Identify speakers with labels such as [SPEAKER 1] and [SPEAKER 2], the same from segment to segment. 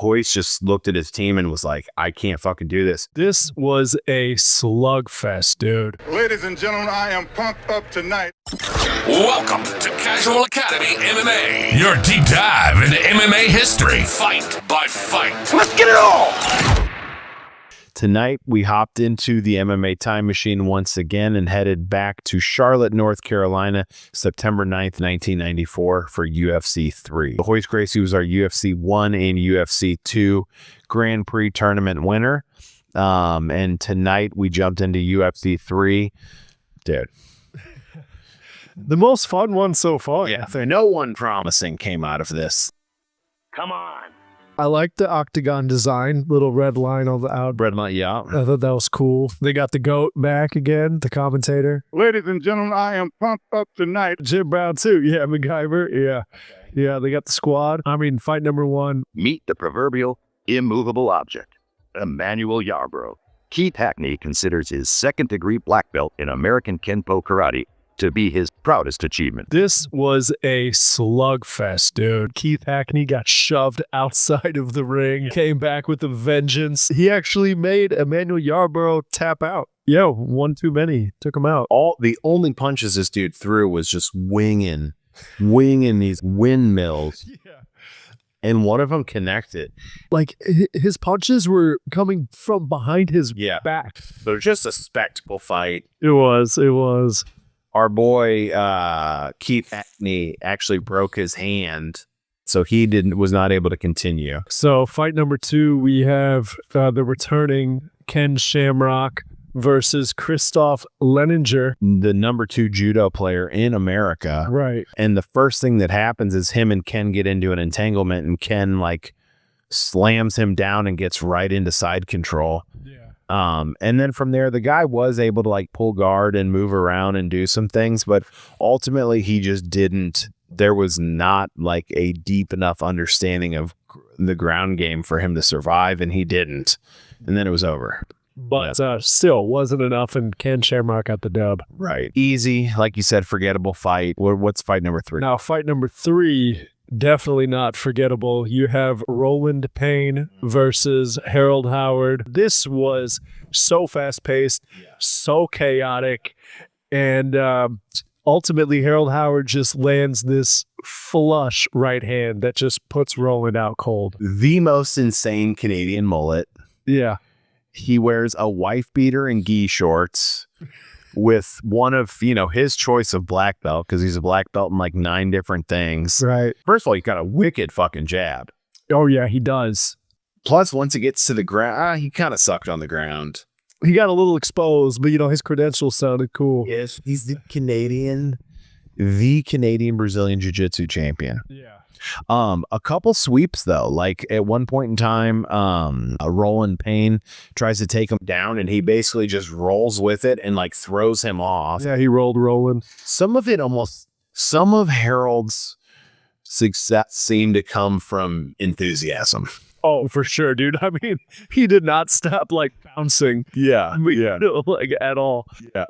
[SPEAKER 1] Royce just looked at his team and was like, I can't fucking do this.
[SPEAKER 2] This was a slugfest, dude.
[SPEAKER 3] Ladies and gentlemen, I am pumped up tonight.
[SPEAKER 4] Welcome to Casual Academy MMA, your deep dive into MMA history, fight by fight. Let's get it on!
[SPEAKER 1] Tonight, we hopped into the MMA time machine once again and headed back to Charlotte, North Carolina, September 9th, 1994 for UFC 3. Royce Gracie was our UFC 1 and UFC 2 Grand Prix tournament winner. And tonight, we jumped into UFC 3. Dude.
[SPEAKER 2] The most fun one so far.
[SPEAKER 1] Yeah, no one promising came out of this.
[SPEAKER 4] Come on.
[SPEAKER 2] I like the octagon design, little red line on the out.
[SPEAKER 1] Red line, yeah.
[SPEAKER 2] I thought that was cool. They got the GOAT back again, the commentator.
[SPEAKER 3] Ladies and gentlemen, I am pumped up tonight.
[SPEAKER 2] Jim Brown too. Yeah, MacGyver. Yeah. Yeah, they got the squad. I mean, fight number one.
[SPEAKER 5] Meet the proverbial immovable object, Emmanuel Yarborough. Keith Hackney considers his second-degree black belt in American Kenpo Karate to be his proudest achievement.
[SPEAKER 2] This was a slugfest, dude. Keith Hackney got shoved outside of the ring, came back with a vengeance. He actually made Emmanuel Yarborough tap out. Yeah, one too many. Took him out.
[SPEAKER 1] The only punches this dude threw was just winging these windmills.
[SPEAKER 2] Yeah.
[SPEAKER 1] And one of them connected.
[SPEAKER 2] Like, his punches were coming from behind his back.
[SPEAKER 1] So it was just a spectacle fight.
[SPEAKER 2] It was.
[SPEAKER 1] Our boy Keith Hackney actually broke his hand, so he was not able to continue.
[SPEAKER 2] So fight number two, we have the returning Ken Shamrock versus Cristophe Leninger,
[SPEAKER 1] the number 2 judo player in America.
[SPEAKER 2] Right. And
[SPEAKER 1] the first thing that happens is him and Ken get into an entanglement, and Ken slams him down and gets right into side control.
[SPEAKER 2] Yeah.
[SPEAKER 1] And then from there, the guy was able to pull guard and move around and do some things, but ultimately he just didn't. There was not a deep enough understanding of the ground game for him to survive, and he didn't. And then it was over.
[SPEAKER 2] But still wasn't enough, and Ken Shamrock got the dub.
[SPEAKER 1] Right. Easy, like you said, forgettable fight. What's fight number 3?
[SPEAKER 2] Now, fight number 3, definitely not forgettable. You have Roland Payne versus Harold Howard. This was so fast-paced, so chaotic, and ultimately Harold Howard just lands this flush right hand that just puts Roland out cold.
[SPEAKER 1] The most insane Canadian mullet.
[SPEAKER 2] Yeah.
[SPEAKER 1] He wears a wife beater and gi shorts with one of, his choice of black belt, because he's a black belt in 9 different things.
[SPEAKER 2] Right.
[SPEAKER 1] First of all, he got a wicked fucking jab.
[SPEAKER 2] Oh, yeah, he does.
[SPEAKER 1] Plus, once it gets to the ground, he kind of sucked on the ground.
[SPEAKER 2] He got a little exposed, but, his credentials sounded cool.
[SPEAKER 1] Yes, he's the Canadian Brazilian Jiu-Jitsu champion.
[SPEAKER 2] Yeah.
[SPEAKER 1] A couple sweeps though, at one point in time, Roland Payne tries to take him down, and he basically just rolls with it and throws him off.
[SPEAKER 2] Yeah, he rolled Roland.
[SPEAKER 1] Some of Harold's success seemed to come from enthusiasm.
[SPEAKER 2] Oh, for sure, dude. I mean, he did not stop bouncing.
[SPEAKER 1] Yeah,
[SPEAKER 2] at all.
[SPEAKER 1] Yeah.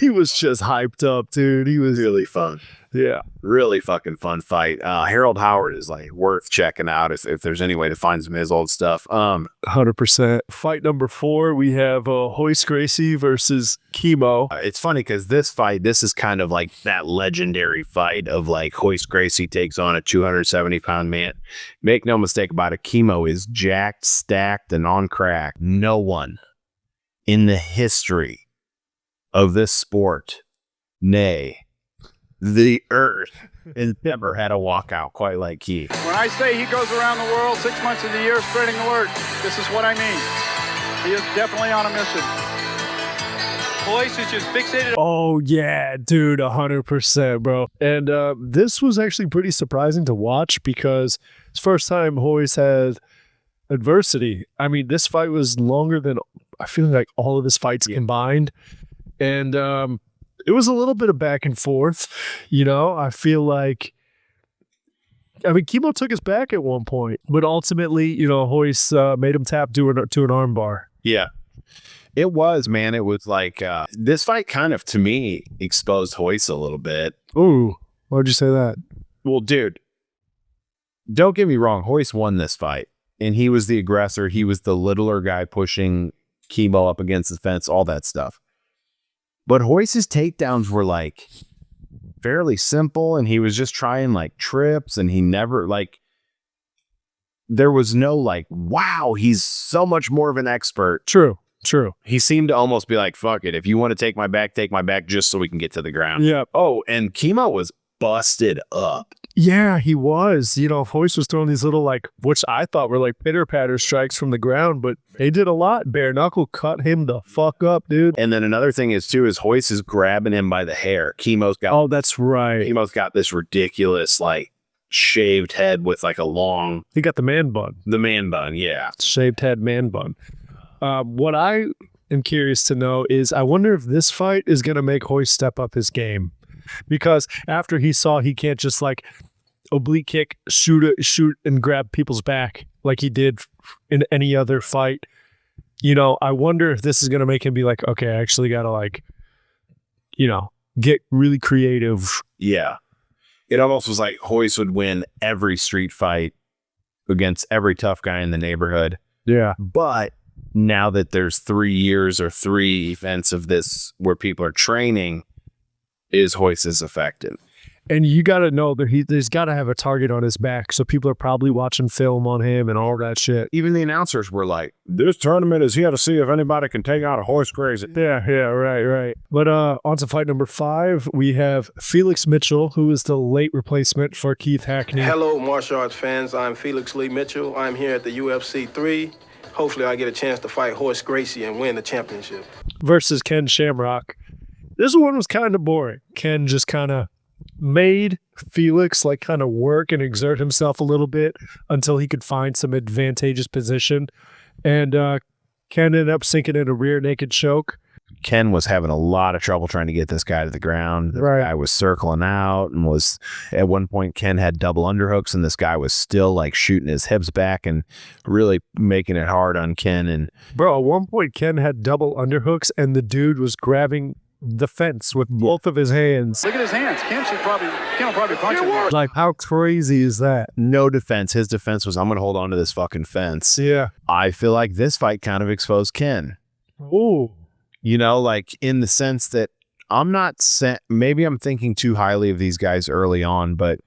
[SPEAKER 2] He was just hyped up, dude. He was
[SPEAKER 1] really fun.
[SPEAKER 2] Yeah.
[SPEAKER 1] Really fucking fun fight. Harold Howard is worth checking out if there's any way to find some of his old stuff.
[SPEAKER 2] 100%. Fight number 4, we have Royce Gracie versus Kimo.
[SPEAKER 1] It's funny because this is kind of that legendary fight of Royce Gracie takes on a 270-pound man. Make no mistake about it, Kimo is jacked, stacked, and on crack. No one in the history of this sport, nay, the earth, has never had a walkout quite like he.
[SPEAKER 3] When I say he goes around the world 6 months of the year spreading the word, this is what I mean. He is definitely on a mission. Royce is just fixated.
[SPEAKER 2] Oh, yeah, dude, 100%, bro. And this was actually pretty surprising to watch because it's the first time Royce had adversity. I mean, this fight was longer than, I feel like, all of his fights combined. And it was a little bit of back and forth, I feel like, Kimo took his back at one point, but ultimately, Royce made him tap to an armbar.
[SPEAKER 1] Yeah, it was, man. It was this fight kind of, to me, exposed Royce a little bit.
[SPEAKER 2] Ooh, why'd you say that?
[SPEAKER 1] Well, dude, don't get me wrong, Royce won this fight, and he was the aggressor. He was the littler guy pushing Kimo up against the fence, all that stuff. But Royce's takedowns were like fairly simple, and he was just trying like trips, and he never like, there was no like, wow, he's so much more of an expert.
[SPEAKER 2] True.
[SPEAKER 1] He seemed to almost be like, fuck it. If you want to take my back just so we can get to the ground.
[SPEAKER 2] Yeah.
[SPEAKER 1] Oh, and Kimo was busted up.
[SPEAKER 2] Yeah, he was. You know, Royce was throwing these little, like, which I thought were like pitter-patter strikes from the ground, but they did a lot. Bare knuckle cut him the fuck up, dude.
[SPEAKER 1] And then another thing is, too, is Royce is grabbing him by the hair. Kimo's got
[SPEAKER 2] that's right.
[SPEAKER 1] Kimo's got this ridiculous, like, shaved head with, like, a long...
[SPEAKER 2] He got the man bun.
[SPEAKER 1] The man bun, yeah.
[SPEAKER 2] Shaved head man bun. What I am curious to know is, I wonder if this fight is going to make Royce step up his game. Because after he saw he can't just, like, oblique kick, shoot and grab people's back like he did in any other fight, you know, I wonder if this is going to make him be like, okay, I actually got to, like, you know, get really creative.
[SPEAKER 1] Yeah. It almost was like Royce would win every street fight against every tough guy in the neighborhood.
[SPEAKER 2] Yeah.
[SPEAKER 1] But now that there's 3 years or 3 events of this where people are training, is Royce as effective?
[SPEAKER 2] And you got to know that he's got to have a target on his back. So people are probably watching film on him and all that shit.
[SPEAKER 1] Even the announcers were like, this tournament is here to see if anybody can take out a Royce Gracie.
[SPEAKER 2] Yeah, right. But on to fight number 5, we have Felix Mitchell, who is the late replacement for Keith Hackney.
[SPEAKER 6] Hello, martial arts fans. I'm Felix Lee Mitchell. I'm here at the UFC 3. Hopefully I get a chance to fight Royce Gracie and win the championship.
[SPEAKER 2] Versus Ken Shamrock. This one was kind of boring. Ken just kind of made Felix like kind of work and exert himself a little bit until he could find some advantageous position. And Ken ended up sinking in a rear naked choke.
[SPEAKER 1] Ken was having a lot of trouble trying to get this guy to the ground. The guy was circling out and was, at one point, Ken had double underhooks, and this guy was still like shooting his hips back and really making it hard on Ken. And
[SPEAKER 2] bro, at one point, Ken had double underhooks, and the dude was grabbing the fence with both of his hands.
[SPEAKER 3] Look at his hands. Ken will probably punch him.
[SPEAKER 2] Like, how crazy is that?
[SPEAKER 1] No defense. His defense was, I'm going to hold on to this fucking fence.
[SPEAKER 2] Yeah.
[SPEAKER 1] I feel like this fight kind of exposed Ken.
[SPEAKER 2] Ooh.
[SPEAKER 1] You know, like in the sense that maybe I'm thinking too highly of these guys early on, but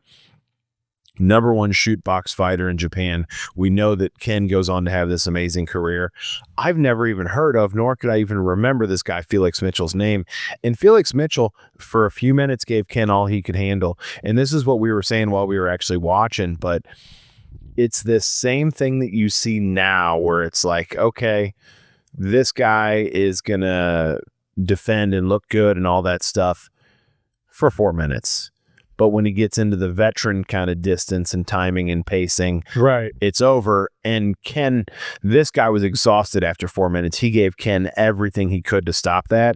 [SPEAKER 1] number 1 shoot box fighter in Japan. We know that Ken goes on to have this amazing career. I've never even heard of, nor could I even remember this guy, Felix Mitchell's name. And Felix Mitchell, for a few minutes, gave Ken all he could handle. And this is what we were saying while we were actually watching, but it's this same thing that you see now where it's like, okay, this guy is going to defend and look good and all that stuff for 4 minutes. But when he gets into the veteran kind of distance and timing and pacing,
[SPEAKER 2] right,
[SPEAKER 1] it's over. And Ken, this guy was exhausted after 4 minutes. He gave Ken everything he could to stop that.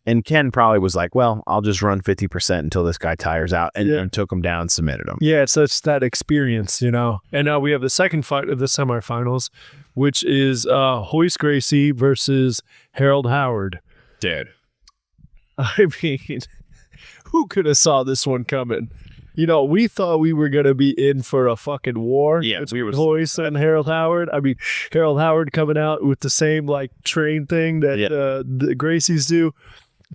[SPEAKER 1] And Ken probably was like, well, I'll just run 50% until this guy tires out, and took him down, submitted him.
[SPEAKER 2] Yeah, it's that experience, you know. And now we have the second fight of the semifinals, which is Royce Gracie versus Harold Howard.
[SPEAKER 1] Dude.
[SPEAKER 2] I mean, who could have saw this one coming? You know, we thought we were going to be in for a fucking war.
[SPEAKER 1] Yeah, we were.
[SPEAKER 2] Royce and Harold Howard. I mean, Harold Howard coming out with the same, like, train thing that the Gracies do.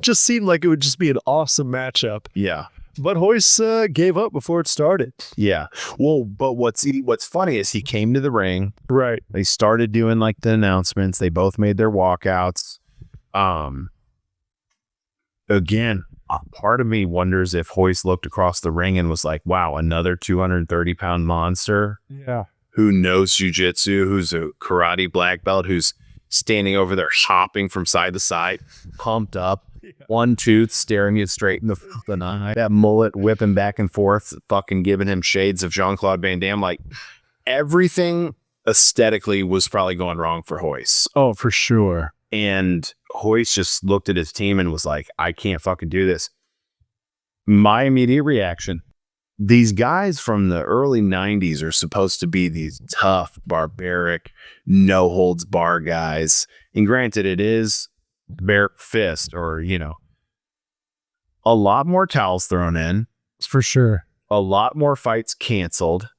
[SPEAKER 2] Just seemed like it would just be an awesome matchup.
[SPEAKER 1] Yeah.
[SPEAKER 2] But Royce gave up before it started.
[SPEAKER 1] Yeah. Well, but what's funny is he came to the ring.
[SPEAKER 2] Right.
[SPEAKER 1] They started doing like the announcements. They both made their walkouts. Again, part of me wonders if Royce looked across the ring and was like, wow, another 230-pound monster.
[SPEAKER 2] Yeah.
[SPEAKER 1] Who knows jiu-jitsu, who's a karate black belt, who's standing over there hopping from side to side, pumped up. Yeah. One tooth staring you straight in the eye. That mullet whipping back and forth, fucking giving him shades of Jean-Claude Van Damme. Like, everything aesthetically was probably going wrong for Royce.
[SPEAKER 2] Oh, for sure.
[SPEAKER 1] And Royce just looked at his team and was like, I can't fucking do this. My immediate reaction, these guys from the early 90s are supposed to be these tough, barbaric, no-holds-bar guys. And granted, it is bare fist, or, you know, a lot more towels thrown in.
[SPEAKER 2] For sure.
[SPEAKER 1] A lot more fights canceled.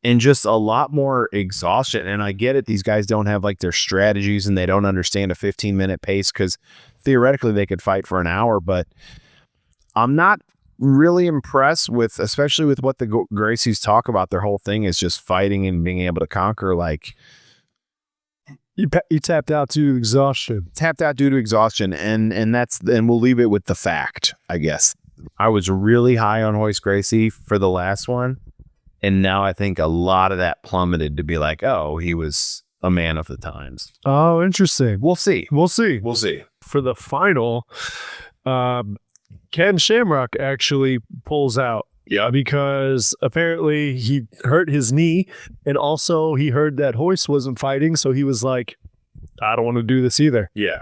[SPEAKER 1] and just a lot more exhaustion. And I get it. These guys don't have like their strategies and they don't understand a 15-minute pace because theoretically they could fight for an hour. But I'm not really impressed with, especially with what the Gracies talk about. Their whole thing is just fighting and being able to conquer. Like,
[SPEAKER 2] You tapped out due to exhaustion.
[SPEAKER 1] And we'll leave it with the fact, I guess. I was really high on Royce Gracie for the last one. And now I think a lot of that plummeted to be like, oh, he was a man of the times.
[SPEAKER 2] Oh, interesting.
[SPEAKER 1] We'll see.
[SPEAKER 2] We'll see.
[SPEAKER 1] We'll see.
[SPEAKER 2] For the final, Ken Shamrock actually pulls out.
[SPEAKER 1] Yeah.
[SPEAKER 2] Because apparently he hurt his knee, and also he heard that Royce wasn't fighting, so he was like, I don't want to do this either.
[SPEAKER 1] Yeah.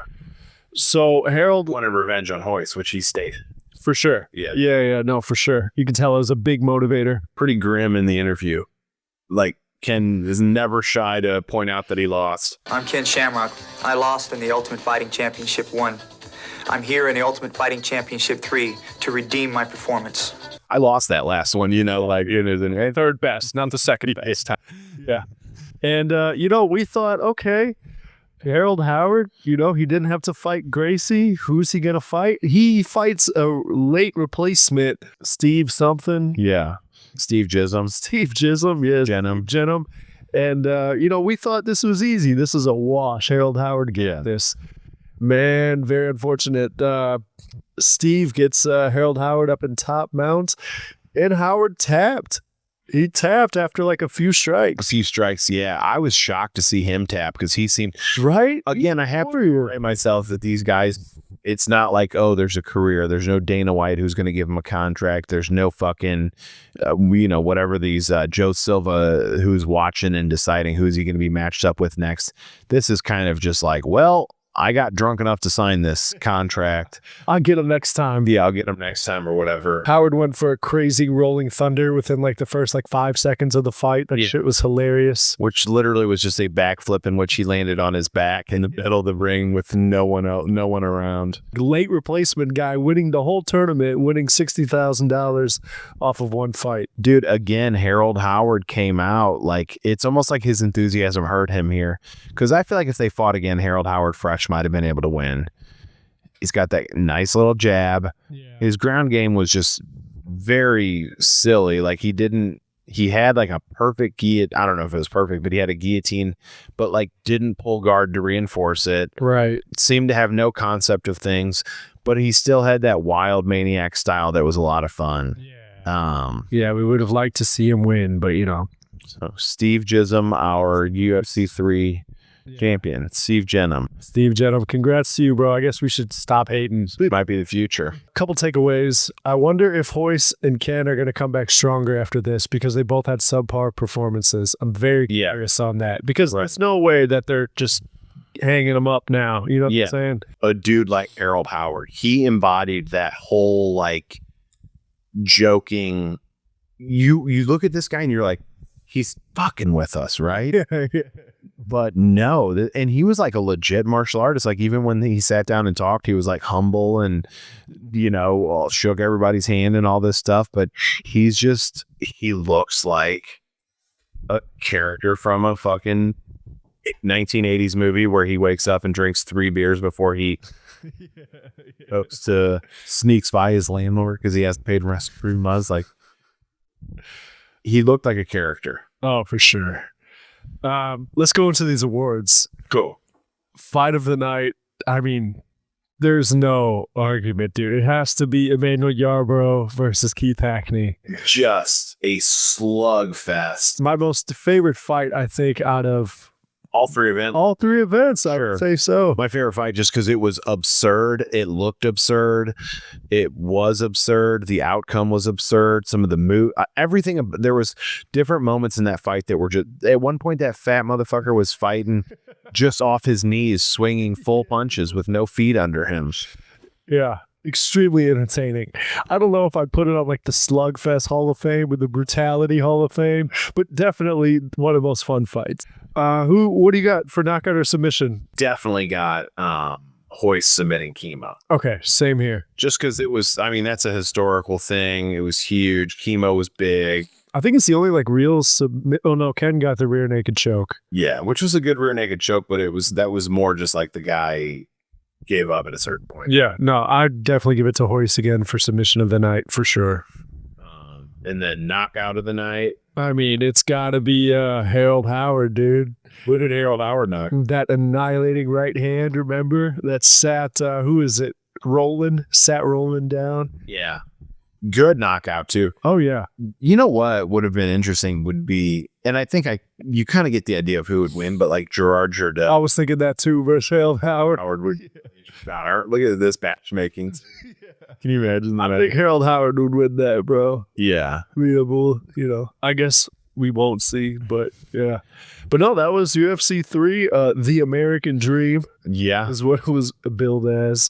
[SPEAKER 2] So Harold
[SPEAKER 1] Wanted revenge on Royce, which he stated.
[SPEAKER 2] for sure.
[SPEAKER 1] Yeah.
[SPEAKER 2] No, for sure. You can tell it was a big motivator.
[SPEAKER 1] Pretty grim in the interview. Like, Ken is never shy to point out that he lost.
[SPEAKER 7] I'm Ken Shamrock. I lost in the Ultimate Fighting Championship 1. I'm here in the Ultimate Fighting Championship 3 to redeem my performance.
[SPEAKER 1] I lost that last one, like,
[SPEAKER 2] Third best, not the second best. Yeah. And, we thought, okay, Harold Howard, he didn't have to fight Gracie. Who's he going to fight? He fights a late replacement, Steve something.
[SPEAKER 1] yeah. Steve Jism.
[SPEAKER 2] Yeah.
[SPEAKER 1] Jennum.
[SPEAKER 2] And, we thought this was easy. This is a wash. Harold Howard get this. Man, very unfortunate. Steve gets Harold Howard up in top mount, and Howard tapped. He tapped after like a few strikes.
[SPEAKER 1] Yeah. I was shocked to see him tap because he seemed...
[SPEAKER 2] Right?
[SPEAKER 1] Again, I have to remind myself that these guys, it's not like, oh, there's a career. There's no Dana White who's going to give him a contract. There's no fucking, whatever these Joe Silva who's watching and deciding who's he going to be matched up with next. This is kind of just like, well, I got drunk enough to sign this contract.
[SPEAKER 2] I'll get him next time.
[SPEAKER 1] Yeah, I'll get him next time or whatever.
[SPEAKER 2] Howard went for a crazy rolling thunder within like the first 5 seconds of the fight. That shit was hilarious.
[SPEAKER 1] Which literally was just a backflip in which he landed on his back in the middle of the ring with no one around.
[SPEAKER 2] Late replacement guy winning the whole tournament, winning $60,000 off of one fight.
[SPEAKER 1] Dude, again, Harold Howard came out like it's almost like his enthusiasm hurt him here. Because I feel like if they fought again, Harold Howard fresh might have been able to win. He's got that nice little jab. Yeah. His ground game was just very silly. Like he had like a perfect guillotine. I don't know if it was perfect, but he had a guillotine, but like didn't pull guard to reinforce it.
[SPEAKER 2] Right.
[SPEAKER 1] Seemed to have no concept of things, but he still had that wild maniac style that was a lot of fun.
[SPEAKER 2] Yeah. We would have liked to see him win, but
[SPEAKER 1] So Steve Jism, our UFC 3 champion. It's Steve Jennum.
[SPEAKER 2] Steve Jennum, congrats to you, bro. I guess we should stop hating.
[SPEAKER 1] It might be the future.
[SPEAKER 2] Couple takeaways. I wonder if Royce and Ken are going to come back stronger after this because they both had subpar performances. I'm very curious on that because there's no way that they're just hanging them up now. You know what I'm saying?
[SPEAKER 1] A dude like Harold Howard, he embodied that whole like joking. You look at this guy and you're like, he's fucking with us, right?
[SPEAKER 2] Yeah.
[SPEAKER 1] But no, and he was like a legit martial artist. Like even when he sat down and talked, he was like humble and, shook everybody's hand and all this stuff. But he looks like a character from a fucking 1980s movie where he wakes up and drinks 3 beers before he goes to sneaks by his landlord because he hasn't paid rent for 3 months. Like he looked like a character.
[SPEAKER 2] Oh, for sure. Let's go into these awards.
[SPEAKER 1] Cool.
[SPEAKER 2] Fight of the night. I mean, there's no argument, dude. It has to be Emmanuel Yarborough versus Keith Hackney.
[SPEAKER 1] Just a slugfest.
[SPEAKER 2] My most favorite fight, I think, out of
[SPEAKER 1] all 3 events.
[SPEAKER 2] All 3 events, I would say so.
[SPEAKER 1] My favorite fight just because it was absurd. It looked absurd. It was absurd. The outcome was absurd. Some of the everything. There was different moments in that fight that were just... At one point, that fat motherfucker was fighting just off his knees, swinging full punches with no feet under him.
[SPEAKER 2] Yeah. Extremely entertaining. I don't know if I'd put it on like the Slugfest Hall of Fame or the Brutality Hall of Fame, but definitely one of the most fun fights. What do you got for knockout or submission?
[SPEAKER 1] Definitely got Royce submitting Kimo.
[SPEAKER 2] Okay, same here.
[SPEAKER 1] Just because it was, that's a historical thing. It was huge. Kimo was big.
[SPEAKER 2] I think it's the only like real submit. Oh no, Ken got the rear naked choke.
[SPEAKER 1] Yeah, which was a good rear naked choke, but that was more just like the guy gave up at a certain point.
[SPEAKER 2] Yeah, no, I'd definitely give it to Royce again for submission of the night for sure.
[SPEAKER 1] And then knockout of the night.
[SPEAKER 2] I mean, it's got to be Harold Howard, dude.
[SPEAKER 1] What did Harold Howard knock?
[SPEAKER 2] That annihilating right hand, remember? That sat, who is it? Roland? Sat Roland down.
[SPEAKER 1] Yeah. Good knockout, too.
[SPEAKER 2] Oh, yeah.
[SPEAKER 1] You know what would have been interesting would be, and I think you kind of get the idea of who would win, but like Gerard Jardel.
[SPEAKER 2] I was thinking that too versus Harold Howard.
[SPEAKER 1] Look at this matchmaking. Can you imagine that?
[SPEAKER 2] I think Harold Howard would win that, bro.
[SPEAKER 1] Yeah.
[SPEAKER 2] Readable, I guess we won't see, but yeah. But no, that was UFC 3, The American Dream.
[SPEAKER 1] Yeah.
[SPEAKER 2] Is what it was billed as.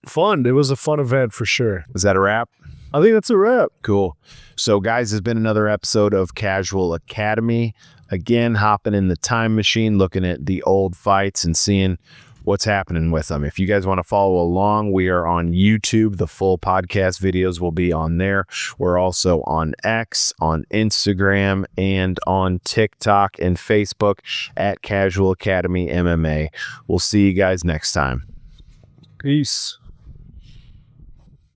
[SPEAKER 2] Fun. It was a fun event for sure.
[SPEAKER 1] Is that a wrap?
[SPEAKER 2] I think that's a wrap.
[SPEAKER 1] Cool. So, guys, it's been another episode of Casual Academy. Again, hopping in the time machine, looking at the old fights and seeing what's happening with them. If you guys want to follow along, we are on YouTube. The full podcast videos will be on there. We're also on X, on Instagram, and on TikTok and Facebook at Casual Academy MMA. We'll see you guys next time.
[SPEAKER 2] Peace.